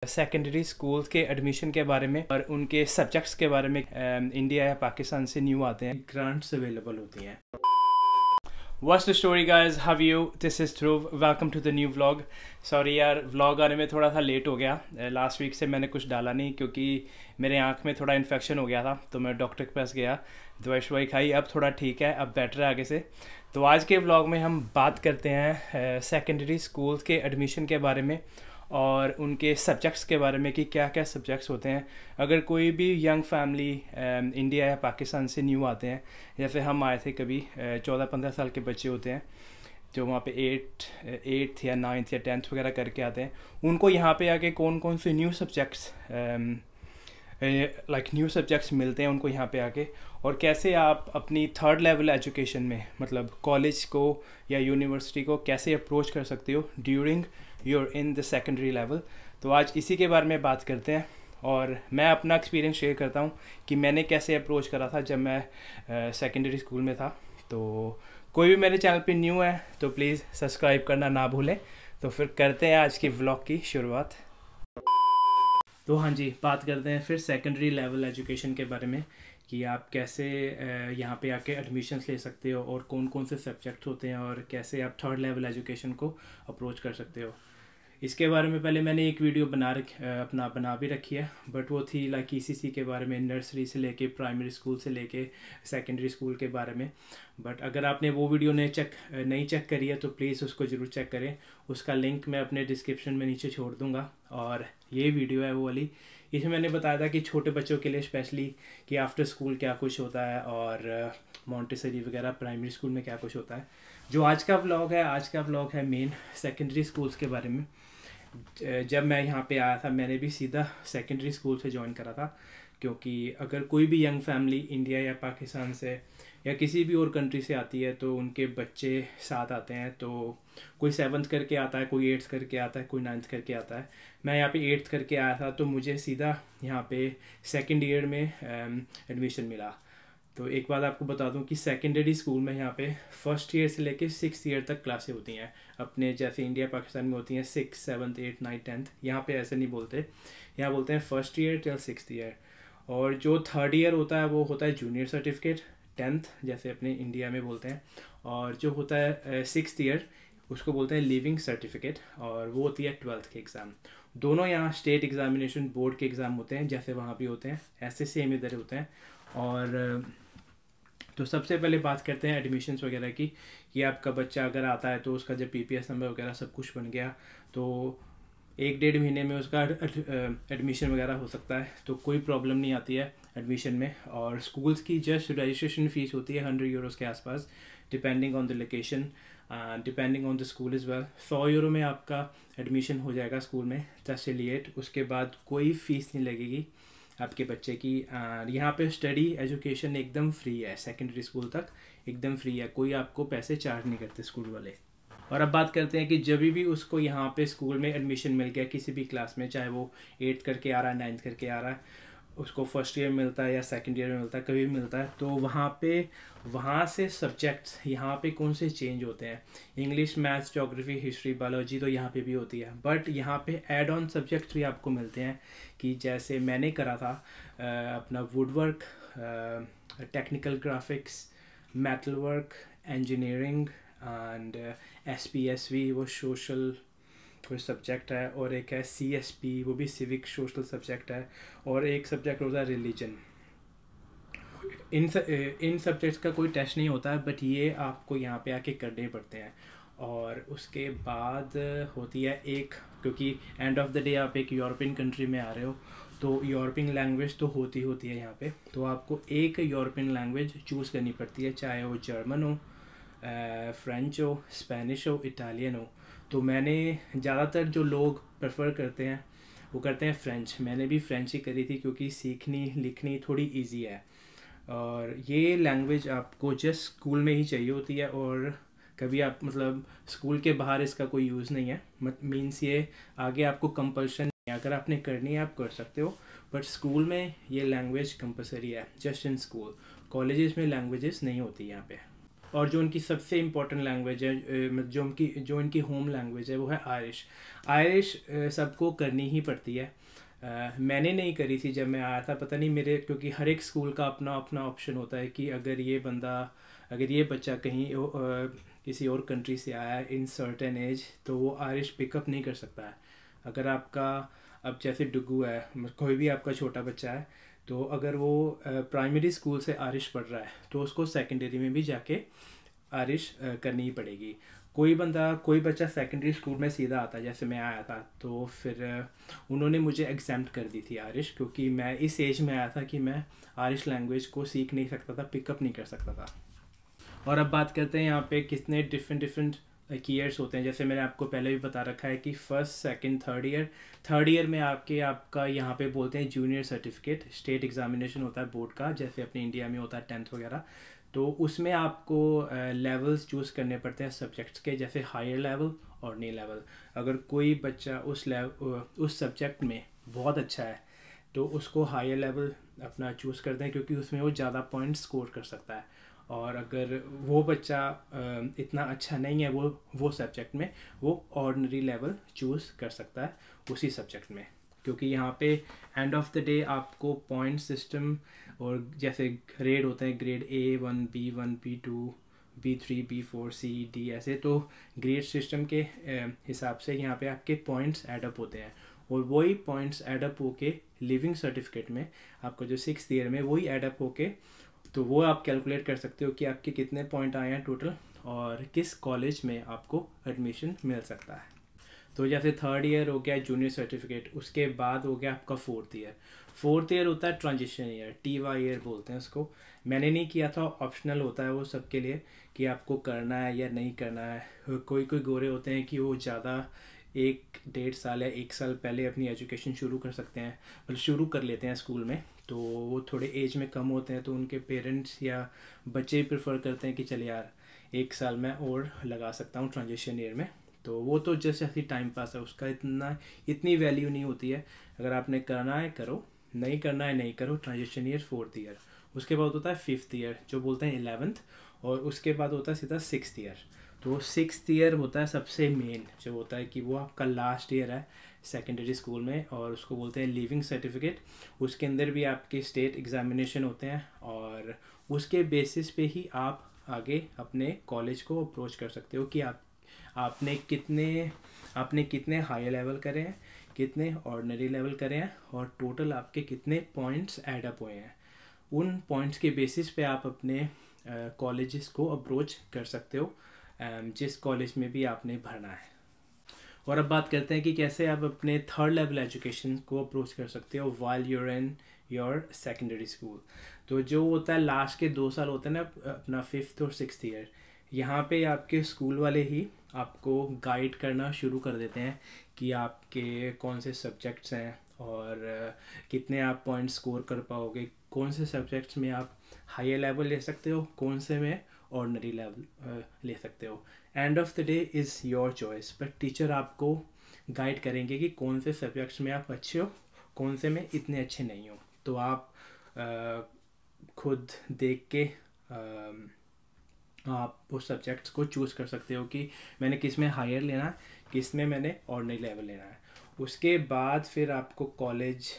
Secondary school के admission के बारे में और उनके सब्जेक्ट्स के बारे में इंडिया या पाकिस्तान से न्यू आते हैं, ग्रांट्स अवेलेबल होती हैं। What's the story guys? How are you? This is Dhruv. Welcome to the new vlog. Sorry यार, vlog आने में थोड़ा सा लेट हो गया। लास्ट वीक से मैंने कुछ डाला नहीं क्योंकि मेरे आँख में थोड़ा इन्फेक्शन हो गया था, तो मैं डॉक्टर के पास गया, दवाई शवाई खाई, अब थोड़ा ठीक है, अब बेटर है आगे से। तो आज के व्लॉग में हम बात करते हैं सेकेंडरी स्कूल के एडमिशन के बारे में और उनके सब्जेक्ट्स के बारे में कि क्या क्या सब्जेक्ट्स होते हैं। अगर कोई भी यंग फैमिली इंडिया या पाकिस्तान से न्यू आते हैं, जैसे हम आए थे कभी 14-15 साल के बच्चे होते हैं जो वहाँ पे 8th या 9th या 10th वगैरह करके आते हैं, उनको यहाँ पे आके कौन कौन से न्यू सब्जेक्ट्स न्यू सब्जेक्ट्स मिलते हैं उनको यहाँ पे आके, और कैसे आप अपनी थर्ड लेवल एजुकेशन में मतलब कॉलेज को या यूनिवर्सिटी को कैसे अप्रोच कर सकते हो during you're in the secondary level. तो आज इसी के बारे में बात करते हैं और मैं अपना एक्सपीरियंस शेयर करता हूँ कि मैंने कैसे अप्रोच करा था जब मैं सेकेंडरी स्कूल में था। तो कोई भी मेरे चैनल पे न्यू है तो प्लीज़ सब्सक्राइब करना ना भूलें। तो फिर करते हैं आज की व्लॉग की शुरुआत। तो हाँ जी, बात करते हैं फिर सेकेंडरी लेवल एजुकेशन के बारे में कि आप कैसे यहाँ पे आके एडमिशन्स ले सकते हो और कौन कौन से सब्जेक्ट होते हैं और कैसे आप थर्ड लेवल एजुकेशन को अप्रोच कर सकते हो। इसके बारे में पहले मैंने एक वीडियो बना भी रखी है, बट वो थी लाइक ईसीसी के बारे में, नर्सरी से लेके प्राइमरी स्कूल से लेके सेकेंडरी स्कूल के बारे में। बट अगर आपने वो वीडियो नहीं चेक करी है तो प्लीज़ उसको ज़रूर चेक करें, उसका लिंक मैं अपने डिस्क्रिप्शन में नीचे छोड़ दूँगा। और ये वीडियो है वो वाली, इसमें मैंने बताया था कि छोटे बच्चों के लिए स्पेशली कि आफ्टर स्कूल क्या कुछ होता है और मॉन्टेसरी वगैरह प्राइमरी स्कूल में क्या कुछ होता है। जो आज का व्लॉग है मेन सेकेंडरी स्कूल्स के बारे में। जब मैं यहाँ पे आया था मैंने भी सीधा सेकेंडरी स्कूल से ज्वाइन करा था, क्योंकि अगर कोई भी यंग फैमिली इंडिया या पाकिस्तान से या किसी भी और कंट्री से आती है तो उनके बच्चे साथ आते हैं। तो कोई 7th करके आता है, कोई 8th करके आता है, कोई 9th करके आता है। मैं यहाँ पे 8th करके आया था, तो मुझे सीधा यहाँ पे सेकेंड ईयर में एडमिशन मिला। तो एक बात आपको बता दूं कि सेकेंडरी स्कूल में यहाँ पे फर्स्ट ईयर से लेके 6th ईयर तक क्लासें होती हैं। अपने जैसे इंडिया पाकिस्तान में होती हैं 6, 7, 8, 9, 10th, यहाँ पे ऐसे नहीं बोलते, यहाँ बोलते हैं first year till 6th year. और जो थर्ड ईयर होता है वो होता है जूनियर सर्टिफिकेट 10th, जैसे अपने इंडिया में बोलते हैं। और जो होता है 6th ईयर उसको बोलते हैं लिविंग सर्टिफिकेट, और वो होती है 12th के एग्ज़ाम। दोनों यहाँ स्टेट एग्जामिनेशन बोर्ड के एग्ज़ाम होते हैं, जैसे वहाँ भी होते हैं ऐसे सेम इधर होते हैं। और तो सबसे पहले बात करते हैं एडमिशन्स वगैरह की कि आपका बच्चा अगर आता है तो उसका जब पीपीएस नंबर वगैरह सब कुछ बन गया तो 1-1.5 महीने में उसका एडमिशन वगैरह हो सकता है, तो कोई प्रॉब्लम नहीं आती है एडमिशन में। और स्कूल्स की जस्ट रजिस्ट्रेशन फ़ीस होती है 100 यूरोज़ के आसपास, depending on the location, depending on the school is well. 100 euro में आपका एडमिशन हो जाएगा स्कूल में 10 से 8। उसके बाद कोई फ़ीस नहीं लगेगी आपके बच्चे की। यहाँ पे स्टडी एजुकेशन एकदम फ्री है, सेकेंडरी स्कूल तक एकदम फ्री है, कोई आपको पैसे चार्ज नहीं करते स्कूल वाले। और अब बात करते हैं कि जब भी उसको यहाँ पे स्कूल में एडमिशन मिल गया किसी भी क्लास में, चाहे वो 8th करके आ रहा है, 9th करके आ रहा है, उसको फर्स्ट ईयर मिलता है या सेकंड ईयर में मिलता है, कभी भी मिलता है, तो वहाँ से सब्जेक्ट्स यहाँ पे कौन से चेंज होते हैं। English, maths, geography, history, biology तो यहाँ पे भी होती है, बट यहाँ पे ऐड ऑन सब्जेक्ट्स भी आपको मिलते हैं कि जैसे मैंने करा था अपना woodwork, technical graphics, metal work, engineering and SPSV वो सोशल कोई सब्जेक्ट है, और एक है CSP वो भी सिविक सोशल सब्जेक्ट है, और एक सब्जेक्ट होता है रिलीजन। इन सब्जेक्ट्स का कोई टेस्ट नहीं होता है, बट ये आपको यहाँ पे आके करने पड़ते हैं। और उसके बाद होती है एक, क्योंकि एंड ऑफ द डे आप एक यूरोपियन कंट्री में आ रहे हो तो यूरोपियन लैंग्वेज तो होती है यहाँ पे, तो आपको एक यूरोपियन लैंग्वेज चूज़ करनी पड़ती है, चाहे वो जर्मन हो, फ्रेंच हो, स्पेनिश हो, इटालियन हो। तो मैंने ज़्यादातर जो लोग प्रेफर करते हैं वो करते हैं फ्रेंच। मैंने भी फ्रेंच ही करी थी क्योंकि सीखनी लिखनी थोड़ी इजी है, और ये लैंग्वेज आपको जस्ट स्कूल में ही चाहिए होती है, और कभी आप मतलब स्कूल के बाहर इसका कोई यूज़ नहीं है। मीन्स ये आगे आपको कंपल्शन नहीं है, अगर आपने करनी है आप कर सकते हो, बट स्कूल में ये लैंग्वेज कंपलसरी है, जस्ट इन स्कूल। कॉलेजेस में लैंग्वेजेस नहीं होती यहाँ पे। और जो उनकी सबसे इम्पोर्टेंट लैंग्वेज है, जो इनकी होम लैंग्वेज है, वो है आयरिश। आयरिश सबको करनी ही पड़ती है। मैंने नहीं करी थी जब मैं आया था, पता नहीं मेरे, क्योंकि हर एक स्कूल का अपना अपना ऑप्शन होता है कि अगर ये बच्चा कहीं किसी और कंट्री से आया है इन सर्टेन एज, तो वो आयरिश पिकअप नहीं कर सकता है। अगर आपका, अब जैसे डुगू है, कोई भी आपका छोटा बच्चा है, तो अगर वो प्राइमरी स्कूल से आयरिश पढ़ रहा है तो उसको सेकेंडरी में भी जाके आयरिश करनी ही पड़ेगी। कोई बच्चा सेकेंडरी स्कूल में सीधा आता है, जैसे मैं आया था, तो फिर उन्होंने मुझे एग्जाम्प्ट कर दी थी आयरिश, क्योंकि मैं इस एज में आया था कि मैं आयरिश लैंग्वेज को सीख नहीं सकता था, पिकअप नहीं कर सकता था। और अब बात करते हैं यहाँ पे कितने डिफरेंट ईयर्स होते हैं। जैसे मैंने आपको पहले भी बता रखा है कि फर्स्ट, सेकंड, थर्ड ईयर में आपका यहाँ पे बोलते हैं जूनियर सर्टिफिकेट, स्टेट एग्जामिनेशन होता है बोर्ड का, जैसे अपने इंडिया में होता है 10th वगैरह। तो उसमें आपको लेवल्स चूज़ करने पड़ते हैं सब्जेक्ट्स के, जैसे हायर लेवल और नी लेवल। अगर कोई बच्चा उस सब्जेक्ट में बहुत अच्छा है तो उसको हायर लेवल अपना चूज़ करते हैं, क्योंकि उसमें वो ज़्यादा पॉइंट्स स्कोर कर सकता है। और अगर वो बच्चा इतना अच्छा नहीं है वो सब्जेक्ट में, वो ऑर्डिनरी लेवल चूज़ कर सकता है उसी सब्जेक्ट में, क्योंकि यहाँ पे एंड ऑफ द डे आपको पॉइंट सिस्टम और जैसे ग्रेड होते हैं, grade A1, B1, B2, B3, B4, C, D, ऐसे तो ग्रेड सिस्टम के हिसाब से यहाँ पे आपके पॉइंट्स एडअप होते हैं, और वही पॉइंट्स एडअप होके लिविंग सर्टिफिकेट में आपको जो 6th ईयर में वही एडअप होके, तो वो आप कैलकुलेट कर सकते हो कि आपके कितने पॉइंट आए हैं टोटल और किस कॉलेज में आपको एडमिशन मिल सकता है। तो जैसे थर्ड ईयर हो गया जूनियर सर्टिफिकेट, उसके बाद हो गया आपका फोर्थ ईयर होता है ट्रांजिशन ईयर, TY ईयर बोलते हैं उसको। मैंने नहीं किया था, ऑप्शनल होता है वो सबके लिए कि आपको करना है या नहीं करना है। कोई गोरे होते हैं कि वो ज़्यादा 1-1.5 साल या 1 साल पहले अपनी एजुकेशन शुरू कर सकते हैं, मतलब शुरू कर लेते हैं स्कूल में, तो वो थोड़े एज में कम होते हैं, तो उनके पेरेंट्स या बच्चे प्रेफर करते हैं कि चल यार 1 साल मैं और लगा सकता हूँ ट्रांजिशन ईयर में। तो वो तो जैसे ऐसी टाइम पास है, उसका इतनी वैल्यू नहीं होती है। अगर आपने करना है करो, नहीं करना है नहीं करो। ट्रांजिशन ईयर 4th ईयर, उसके बाद होता है 5th ईयर जो बोलते हैं 11th, और उसके बाद होता है सीधा 6th ईयर। तो 6th ईयर होता है सबसे मेन, जो होता है कि वो आपका लास्ट ईयर है सेकेंडरी स्कूल में, और उसको बोलते हैं लिविंग सर्टिफिकेट। उसके अंदर भी आपके स्टेट एग्जामिनेशन होते हैं, और उसके बेसिस पे ही आप आगे अपने कॉलेज को अप्रोच कर सकते हो कि आपने कितने हाई लेवल करे हैं, कितने ऑर्डिनरी लेवल करे हैं, और टोटल आपके कितने पॉइंट्स ऐडअप हुए हैं। उन पॉइंट्स के बेसिस पे आप अपने कॉलेजेस को अप्रोच कर सकते हो, जिस कॉलेज में भी आपने भरना है। और अब बात करते हैं कि कैसे आप अपने थर्ड लेवल एजुकेशन को अप्रोच कर सकते हो while you're in your secondary school. तो जो होता है लास्ट के 2 साल होते हैं ना, अपना 5th और 6th ईयर, यहाँ पे आपके स्कूल वाले ही आपको गाइड करना शुरू कर देते हैं कि आपके कौन से सब्जेक्ट्स हैं और कितने आप पॉइंट स्कोर कर पाओगे, कौन से सब्जेक्ट्स में आप हायर लेवल ले सकते हो, कौन से में ऑर्डिनरी लेवल ले सकते हो। End of the day is your choice, but teacher आपको गाइड करेंगे कि कौन से सब्जेक्ट्स में आप अच्छे हो, कौन से में इतने अच्छे नहीं हो। तो आप खुद देख के आप उस सब्जेक्ट्स को चूज़ कर सकते हो कि मैंने किस में हायर लेना है, किस में मैंने ऑर्डिनरी लेवल लेना है। उसके बाद फिर आपको कॉलेज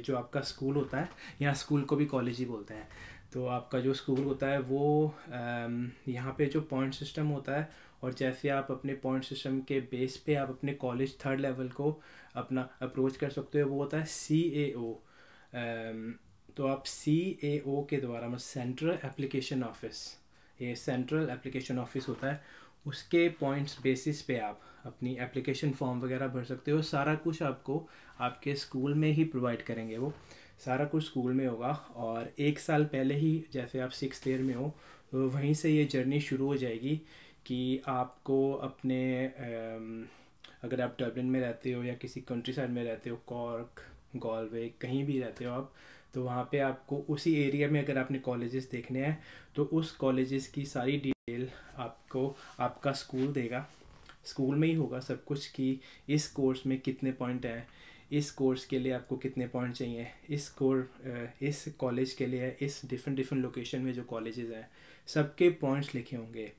जो आपका स्कूल होता है, यहाँ स्कूल को भी कॉलेज ही बोलते हैं, तो आपका जो स्कूल होता है वो यहाँ पे जो पॉइंट सिस्टम होता है, और जैसे आप अपने पॉइंट सिस्टम के बेस पे आप अपने कॉलेज थर्ड लेवल को अपना अप्रोच कर सकते हो, वो होता है CAO। तो आप CAO के द्वारा, मतलब सेंट्रल एप्लीकेशन ऑफिस, ये सेंट्रल एप्लीकेशन ऑफिस होता है, उसके पॉइंट्स बेसिस पे आप अपनी एप्लीकेशन फॉर्म वगैरह भर सकते हो। सारा कुछ आपको आपके स्कूल में ही प्रोवाइड करेंगे, वो सारा कुछ स्कूल में होगा। और 1 साल पहले ही, जैसे आप 6th ईयर में हो, तो वहीं से ये जर्नी शुरू हो जाएगी कि आपको अपने अगर आप डबलिन में रहते हो या किसी कंट्री साइड में रहते हो, कॉर्क, गॉलवे, कहीं भी रहते हो आप, तो वहाँ पे आपको उसी एरिया में अगर आपने कॉलेजेस देखने हैं तो उस कॉलेजेस की सारी डिटेल आपको आपका स्कूल देगा। स्कूल में ही होगा सब कुछ कि इस कोर्स में कितने पॉइंट हैं, इस कोर्स के लिए आपको कितने पॉइंट चाहिए, इस कॉलेज के लिए, इस डिफरेंट लोकेशन में जो कॉलेजेस हैं सबके पॉइंट्स लिखे होंगे।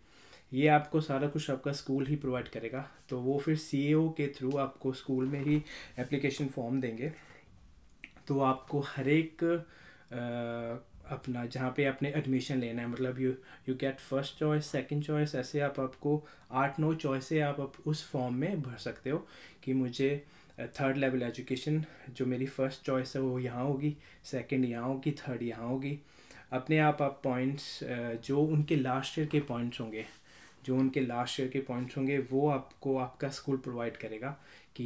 ये आपको सारा कुछ आपका स्कूल ही प्रोवाइड करेगा। तो वो फिर सीईओ के थ्रू आपको स्कूल में ही एप्लीकेशन फॉर्म देंगे। तो आपको हर एक अपना जहाँ पे आपने एडमिशन लेना है, मतलब you get first choice, second choice, ऐसे आपको 8-9 चॉइसें आप उस फॉर्म में भर सकते हो कि मुझे थर्ड लेवल एजुकेशन जो मेरी फर्स्ट चॉइस है वो यहाँ होगी, सेकंड यहाँ होगी, थर्ड यहाँ होगी। अपने आप पॉइंट्स जो उनके लास्ट ईयर के पॉइंट्स होंगे वो आपको आपका स्कूल प्रोवाइड करेगा कि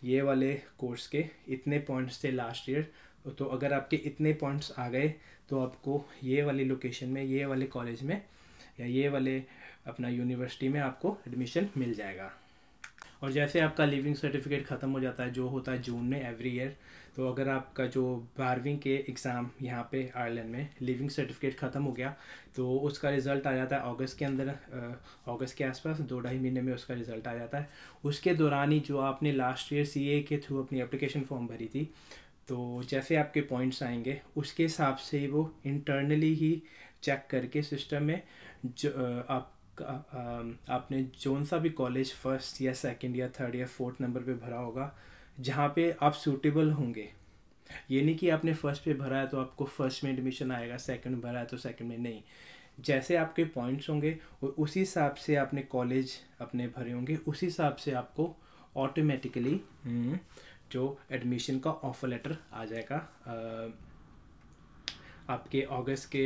ये वाले कोर्स के इतने पॉइंट्स थे लास्ट ईयर, तो अगर आपके इतने पॉइंट्स आ गए तो आपको ये वाली लोकेशन में, ये वाले कॉलेज में या ये वाले अपना यूनिवर्सिटी में आपको एडमिशन मिल जाएगा। और जैसे आपका लिविंग सर्टिफिकेट ख़त्म हो जाता है, जो होता है जून में एवरी ईयर, तो अगर आपका जो 12वीं के एग्ज़ाम यहाँ पे आयरलैंड में लिविंग सर्टिफिकेट ख़त्म हो गया तो उसका रिज़ल्ट आ जाता है अगस्त के अंदर, अगस्त के आसपास 2-2.5 महीने में उसका रिज़ल्ट आ जाता है। उसके दौरान ही जो आपने लास्ट ईयर सीए के थ्रू अपनी एप्लीकेशन फॉर्म भरी थी, तो जैसे आपके पॉइंट्स आएंगे उसके हिसाब से वो इंटरनली ही चेक करके सिस्टम में जो आपने जौन सा भी कॉलेज फर्स्ट या सेकंड या थर्ड या फोर्थ नंबर पे भरा होगा, जहाँ पे आप सूटेबल होंगे। ये नहीं कि आपने फर्स्ट पे भरा है तो आपको फर्स्ट में एडमिशन आएगा, सेकंड भरा है तो सेकंड में नहीं। जैसे आपके पॉइंट्स होंगे और उसी हिसाब से आपने कॉलेज अपने भरे होंगे, उसी हिसाब से आपको ऑटोमेटिकली जो एडमिशन का ऑफर लेटर आ जाएगा आपके अगस्त के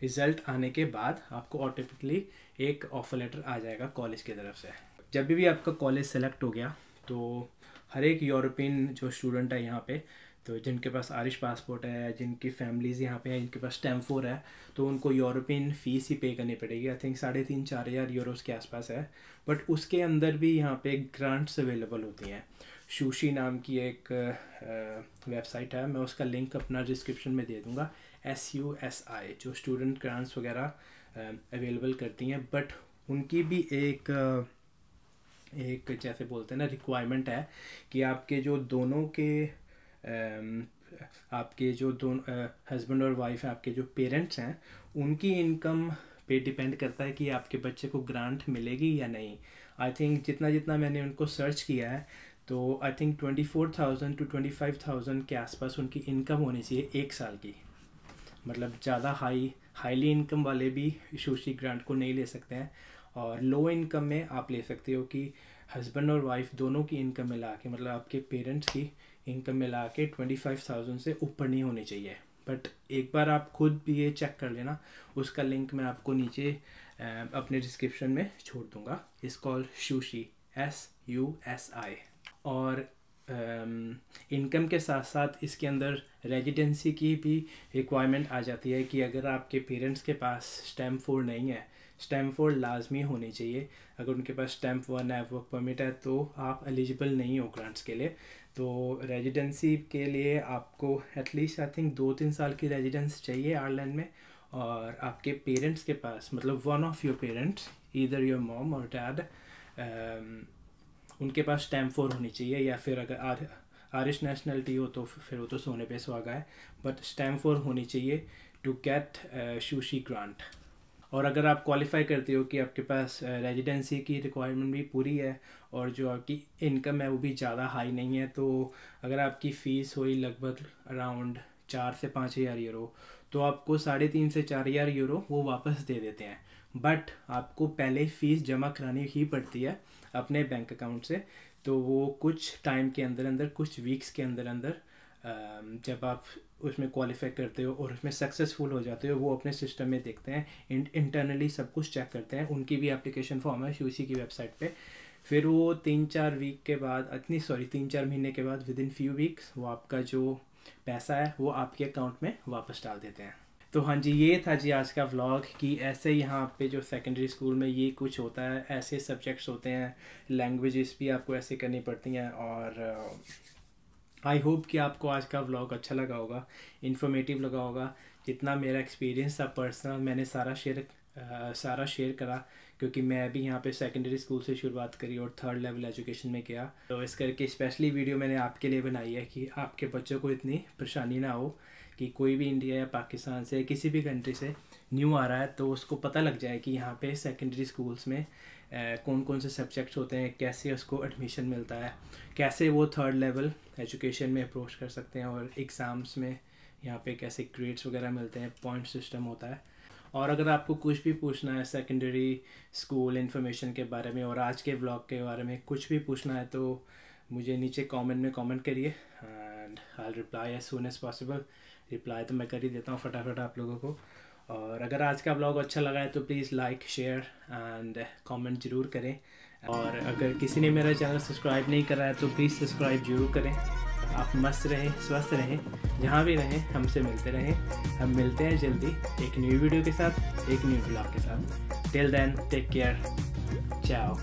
रिज़ल्ट आने के बाद। आपको ऑटोमेटिकली एक ऑफर लेटर आ जाएगा कॉलेज की तरफ से। जब भी आपका कॉलेज सेलेक्ट हो गया तो हर एक यूरोपियन जो स्टूडेंट है यहाँ पे, तो जिनके पास आयरिश पासपोर्ट है, जिनकी फैमिलीज़ यहाँ पे है, जिनके पास स्टैम्प 4 है, तो उनको यूरोपियन फ़ीस ही पे करनी पड़ेगी। आई थिंक 3,500-4,000 यूरोस के आसपास है। बट उसके अंदर भी यहाँ पे ग्रांट्स अवेलेबल होती हैं। शूशी नाम की एक वेबसाइट है, मैं उसका लिंक अपना डिस्क्रिप्शन में दे दूँगा। SUSI जो स्टूडेंट ग्रांट्स वगैरह अवेलेबल करती हैं। बट उनकी भी एक जैसे बोलते हैं ना रिक्वायरमेंट है कि आपके जो दोनों के आपके जो दोनों हस्बैंड और वाइफ हैं, आपके जो पेरेंट्स हैं, उनकी इनकम पे डिपेंड करता है कि आपके बच्चे को ग्रांट मिलेगी या नहीं। आई थिंक जितना मैंने उनको सर्च किया है तो आई थिंक 24,000 to 25,000 के आसपास उनकी इनकम होनी चाहिए एक साल की। मतलब ज़्यादा हाईली इनकम वाले भी शूशी ग्रांट को नहीं ले सकते हैं, और लो इनकम में आप ले सकते हो कि हस्बैंड और वाइफ दोनों की इनकम मिला के, मतलब आपके पेरेंट्स की इनकम मिला के 25,000 से ऊपर नहीं होनी चाहिए। बट एक बार आप खुद भी ये चेक कर लेना, उसका लिंक मैं आपको नीचे अपने डिस्क्रिप्शन में छोड़ दूँगा। It's called शूशी, SUSI। और इनकम के साथ साथ इसके अंदर रेजिडेंसी की भी रिक्वायरमेंट आ जाती है कि अगर आपके पेरेंट्स के पास स्टैम्प 4 नहीं है, स्टैम्प 4 लाजमी होनी चाहिए। अगर उनके पास स्टैम्प 1 है, वर्क परमिट है, तो आप एलिजिबल नहीं हो ग्रांट्स के लिए। तो रेजिडेंसी के लिए आपको एटलीस्ट आई थिंक 2-3 साल की रेजिडेंस चाहिए आयरलैंड में। और आपके पेरेंट्स के पास, मतलब one of your parents, either your mom और डैड, उनके पास स्टैम्प 4 होनी चाहिए। या फिर अगर आयरिश नेशनलिटी हो तो फिर वो तो सोने पे सुहागा है, बट स्टैम्प 4 होनी चाहिए टू गेट शूशी ग्रांट। और अगर आप क्वालिफाई करते हो कि आपके पास रेजिडेंसी की रिक्वायरमेंट भी पूरी है और जो आपकी इनकम है वो भी ज़्यादा हाई नहीं है, तो अगर आपकी फ़ीस हुई लगभग अराउंड 4 से 5,000 यूरो, तो आपको 3,500 से 4,000 यूरो वो वापस दे देते हैं। बट आपको पहले फ़ीस जमा करानी ही पड़ती है अपने बैंक अकाउंट से। तो वो कुछ टाइम के अंदर कुछ वीक्स के अंदर जब आप उसमें क्वालिफाई करते हो और उसमें सक्सेसफुल हो जाते हो, वो अपने सिस्टम में देखते हैं, इंटरनली सब कुछ चेक करते हैं। उनकी भी एप्लीकेशन फॉर्म है शूशी की वेबसाइट पे। फिर वो 3-4 वीक के बाद 3-4 महीने के बाद विद इन फ्यू वीक्स वो आपका जो पैसा है वो आपके अकाउंट में वापस डाल देते हैं। तो हाँ जी, ये था जी आज का व्लॉग कि ऐसे यहाँ पे जो सेकेंडरी स्कूल में ये कुछ होता है, ऐसे सब्जेक्ट्स होते हैं, लैंग्वेजेस भी आपको ऐसे करनी पड़ती हैं। और आई होप कि आपको आज का व्लॉग अच्छा लगा होगा, इन्फॉर्मेटिव लगा होगा। जितना मेरा एक्सपीरियंस था पर्सनल, मैंने सारा शेयर करा क्योंकि मैं भी यहाँ पे सेकेंडरी स्कूल से शुरुआत करी और थर्ड लेवल एजुकेशन में किया। तो इस करके स्पेशली वीडियो मैंने आपके लिए बनाई है कि आपके बच्चों को इतनी परेशानी ना हो कि कोई भी इंडिया या पाकिस्तान से किसी भी कंट्री से न्यू आ रहा है तो उसको पता लग जाए कि यहाँ पे सेकेंडरी स्कूल्स में कौन कौन से सब्जेक्ट्स होते हैं, कैसे उसको एडमिशन मिलता है, कैसे वो थर्ड लेवल एजुकेशन में अप्रोच कर सकते हैं, और एग्ज़ाम्स में यहाँ पे कैसे ग्रेड्स वगैरह मिलते हैं, पॉइंट सिस्टम होता है। और अगर आपको कुछ भी पूछना है सेकेंडरी स्कूल इन्फॉर्मेशन के बारे में और आज के व्लॉग के बारे में कुछ भी पूछना है तो मुझे नीचे कमेंट में कमेंट करिए and I will reply as soon as possible. Reply तो मैं कर ही देता हूँ फटाफट आप लोगों को। और अगर आज का व्लॉग अच्छा लगा है तो please like share and comment ज़रूर करें। और अगर किसी ने मेरा चैनल सब्सक्राइब नहीं करा है तो प्लीज़ सब्सक्राइब ज़रूर करें। आप मस्त रहें, स्वस्थ रहें, जहाँ भी रहें हमसे मिलते रहें। हम मिलते हैं जल्दी एक न्यू वीडियो के साथ, एक न्यू ब्लॉग के साथ। टिल देन टेक केयर, चाओ।